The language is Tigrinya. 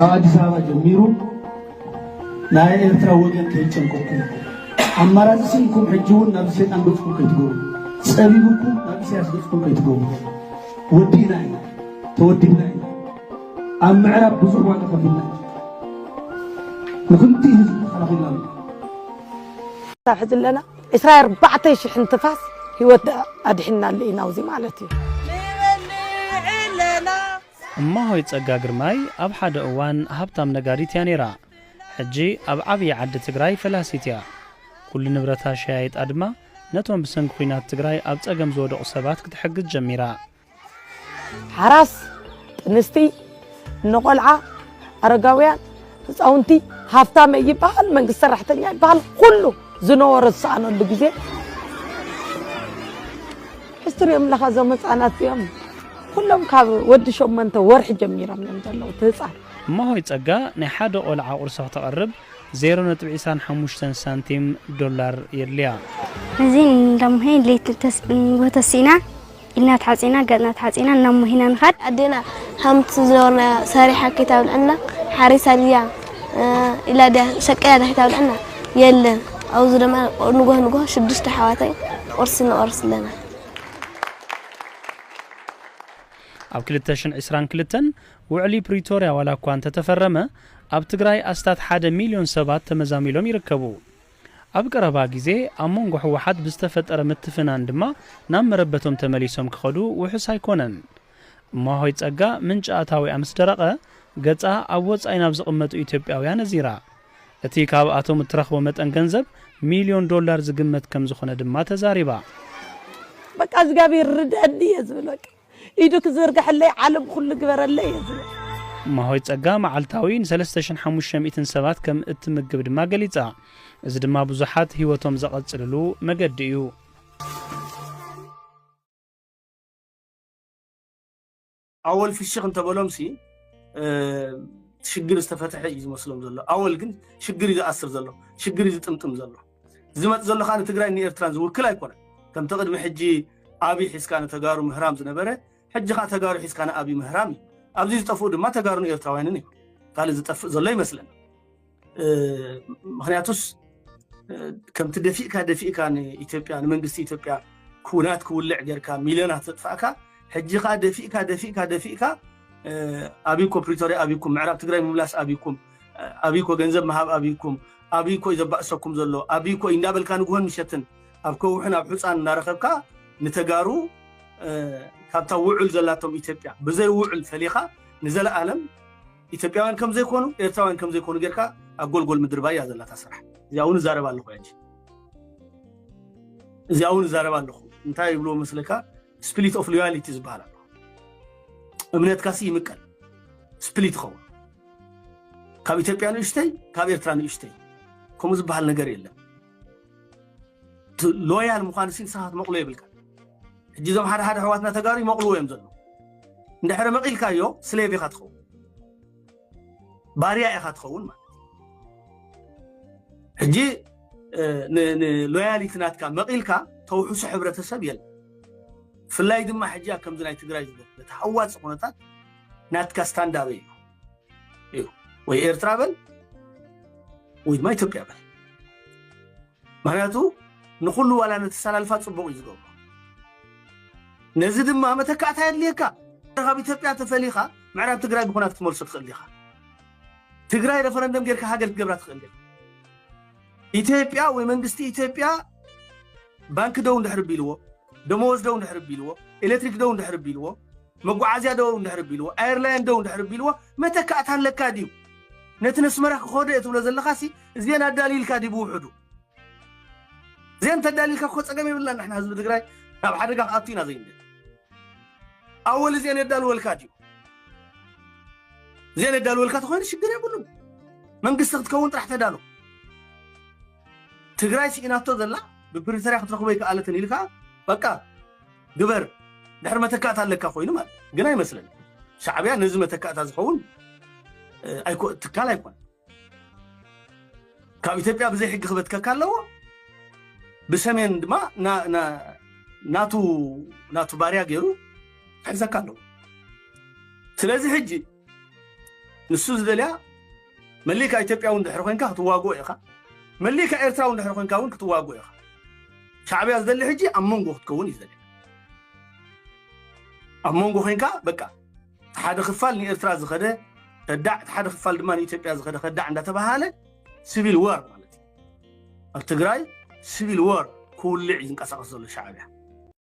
አዲስ አበባ ጀሚሩ ናይ ኤርትራ ወገን ከይጨንቆኩም አማራጭ ሲንኩም ሕጂውን ናብ ሰይጣን ገጽኩም ከይትገቡ ጸቢብኩም ናብ ኢሳያስ ገጽኩም ከይትገቡ ወዲና ተወዲና ኣብ ምዕራብ ብዙሕ ዋጋ ከፊልና ንኩልቲ ህዝቢ ተኸላኺልና ታሕዝ ለና 24,000 እንትፋስ ህይወት ኣድሕና ለኢና ውዚ ማለት እዩ እማሆይ ጸጋ ግርማይ ኣብ ሓደ እዋን ሃብታም ነጋሪት እያ ነይራ ሕጂ ኣብ ዓብዪ ዓዲ ትግራይ ፈላሲት እያ ኩሉ ንብረታ ሸያይጣ ድማ ነቶም ብሰንኪ ኩናት ትግራይ ኣብ ጸገም ዝወደቑ ሰባት ክትሕግዝ ጀሚራ ሓራስ ጥንስቲ ንቆልዓ ኣረጋውያን ህፃውንቲ ሃብታም ይበሃል መንግስቲ ሰራሕተኛ ይበሃል ኩሉ ዝነበረ ዝሰኣነሉ ግዜ ሕስትሪኦም ለኻ ዞም ህፃናት እዮም ኩሎም ካብ ወዲ 8 ወርሒ ጀሚሮም እዮም ዘለዉ ትህፃን እማሆይ ጸጋ ናይ ሓደ ቆልዓ ቁርሲ ክትቐርብ 0.25 ሳንቲም ዶላር የድልያ እዚ እንደምሄን ሌት ተሲና ኢልና ተሓፂና ገና ተሓፂና እናምሂና ንኻድ ኣዴና ሃምት ዝነበርና ሰሪሓ ከይታብልዐና ሓሪሳልያ ኢላ ዳ ሸቀያ ዳ ከይታብልዐና የለን ኣውዚ ድማ ንጎህ 6 ሓዋታይ ቁርሲ ንቆርስ ኣለና ኣብ 2022 ውዕሊ ፕሪቶሪያ ዋላ እኳ እንተተፈረመ ኣብ ትግራይ ኣስታት 1 ሚልዮን ሰባት ተመዛሚሎም ይርከቡ ኣብ ቀረባ ግዜ ኣብ መንጎ ሕወሓት ብዝተፈጠረ ምትፍናን ድማ ናብ መረበቶም ተመሊሶም ክኸዱ ውሑስ ኣይኮነን እማሆይ ጸጋ ምንጪ ኣታዊኣ ምስ ደረቐ ገጻ ኣብ ወጻኢ ናብ ዝቕመጡ ኢትዮጵያውያን ነዚራ እቲ ካብኣቶም እትረኽቦ መጠን ገንዘብ ሚልዮን ዶላር ዝግመት ከም ዝኾነ ድማ ተዛሪባ በቃ እግዚአብሔር ርዳእኒ የዝብለቅ ኢዱ ክዝርግሐለይ ዓለም ኩሉ ግበረለይ የዝብል እማሆይ ጸጋ መዓልታዊ ን3500 ሰባት ከም እትምግብ ድማ ገሊጻ እዚ ድማ ብዙሓት ህይወቶም ዘቐጽልሉ መገዲ እዩ ኣወል ፍሽኽ እንተበሎምሲ ሽግር ዝተፈትሐ እዩ ዝመስሎም ዘሎ ኣወል ግን ሽግር እዩ ዝኣስር ዘሎ ሽግር እዩ ዝጥምጥም ዘሎ ዝመጽእ ዘሎ ኻነ ትግራይ ንኤርትራን ዝውክል ኣይኮነን ከም ተቕድሚ ሕጂ ኣብዪ ሒዝካ ንተጋሩ ምህራም ዝነበረ ሕጂ ኻ ተጋሩ ሒዝካ ንኣብዪ ምህራም እዩ ኣብዚ ዝጠፍኡ ድማ ተጋሩ ኤርትራውያንን እዩ ካልእ ዝጠፍእ ዘሎ ይመስለን ምክንያቱስ ከምቲ ደፊእካ ንኢትዮጵያ ንመንግስቲ ኢትዮጵያ ኩናት ክውልዕ ጌርካ ሚልዮናት ተጥፋእካ ሕጂ ኻ ደፊእካ ኣብይኮ ፕሪቶሪያ ኣብይኩም ምዕራብ ትግራይ ምምላስ ኣብይኮ ገንዘብ መሃብ ኣብይኮ ይዘባእሰኩም ዘሎ ኣብይኮ እንዳበልካ ንግሆን ምሸትን ኣብ ከውሕን ኣብ ሕፃን እናረኸብካ ንተጋሩ ካብታ ውዑል ዘላቶም ኢትዮጵያ ብዘይ ውዑል ፈሊኻ ንዘለዓለም ኢትዮጵያውያን ከም ዘይኮኑ ኤርትራውያን ከም ዘይኮኑ ጌርካ ኣብ ጎልጎል ምድር ባያ ዘላታ ስራሕ እዚያውን ዛረባ ኣለኹ ያጂ እዚያውን ዛረባ ኣለኹ እንታይ ይብሎ መስለካ ስፕሊት ኦፍ ሎያሊቲ ዝበሃል ኣሎ እምነትካ ሲ ይምቀል ስፕሊት ኸው ካብ ኢትዮጵያ ንእሽተይ ካብ ኤርትራ ንእሽተይ ከምኡ ዝበሃል ነገር የለን ሎያል ምዃን ሲን ሰዓት መቕሎ ይብልካ ሕጂ ዞም ሓደ ኣሕዋትና ተጋሩ ይመቕልዎ እዮም ዘሎ እንድሕሪ መቒልካዮ ስሌቭ ኢኻ ትኸውን ባርያ ኢኻ ትኸውን ማለት ሕጂ ንሎያሊቲ ናትካ መቒልካ ተውሕሱ ሕብረተሰብ የለን ፍላይ ድማ ሕጂ ከምዚ ናይ ትግራይ ተሓዋፂ ኩነታት ናትካ ስታንዳብ እዩ ወይ ኤርትራ በል ወይ ድማ ኢትዮጵያ በል ምክንያቱ ንኩሉ ዋላ ነተሰላልፋ ጽቡቕ እዩ ዝገብሮ ነዚ ድማ መተካእታ የድልየካ ካብ ኢትዮጵያ ተፈሊኻ ምዕራብ ትግራይ ብኩናት ክትመልሶ ትኽእል ኢኻ ትግራይ ረፈረንደም ጌርካ ሃገር ክትገብራ ትኽእል ኢኻ ኢትዮጵያ ወይ መንግስቲ ኢትዮጵያ ባንክ ደው እንድሕር ቢልዎ ደመወዝ ደው እንድሕር ቢልዎ ኤሌክትሪክ ደው እንድሕር ቢልዎ መጓዓዝያ ደው እንድሕር ቢልዎ ኣየርላይን ደው እንድሕር ቢልዎ መተካእታ ኣለካ ድዩ ነቲ ነስመራ ክኸደ እትብሎ ዘለኻሲ እዚአን ኣዳሊልካ ዲ ብውሕዱ እዚአን ተዳሊልካ ክኾ ፀገም የብልና ንሕና ህዝቢ ትግራይ ናብ ሓደጋ ክኣቱ ኢና ዘይንደ ኣወል እዚአን የዳልወልካ ድዩ እዚአን የዳልወልካ ተኾይኑ ሽግር የብሉን መንግስቲ ክትከውን ጥራሕ ተዳሎ ትግራይ ሲኢናቶ ዘላ ብፕሪቶሪያ ክትረኽቦ ይከኣለትን ኢልካ በቃ ግበር ድሕሪ መተካእታ ኣለካ ኮይኑ ማለት ግን ኣይመስለን ሻዕብያ ነዚ መተካእታ ዝኸውን ትካል ኣይኮን ካብ ኢትዮጵያ ብዘይ ሕጊ ክበትከካ ኣለዎ ብሰሜን ድማ ናቱ ባርያ ገይሩ ሕዘካ ኣለዎ ስለዚ ሕጂ ንሱ ዝደልያ መሊካ ኢትዮጵያውን ድሕሪ ኮይንካ ክትዋግኦ ኢኻ መሊካ ኤርትራውን ድሕሪ ኮይንካ እውን ክትዋግኦ ኢኻ ሻዕብያ ዝደሊ ሕጂ ኣብ መንጎ ክትከውን እዩ ዝደልያ ኣብ መንጎ ኮይንካ በቃ ሓደ ክፋል ንኤርትራ ዝኸደ ከዳዕ ሓደ ክፋል ድማ ንኢትዮጵያ ዝኸደ ከዳዕ እንዳተባሃለ ሲቪል ዋር ማለት እዩ ኣብ ትግራይ ሲቪል ዋር ክውልዕ ይንቀሳቀስ ዘሎ ሻዕብያ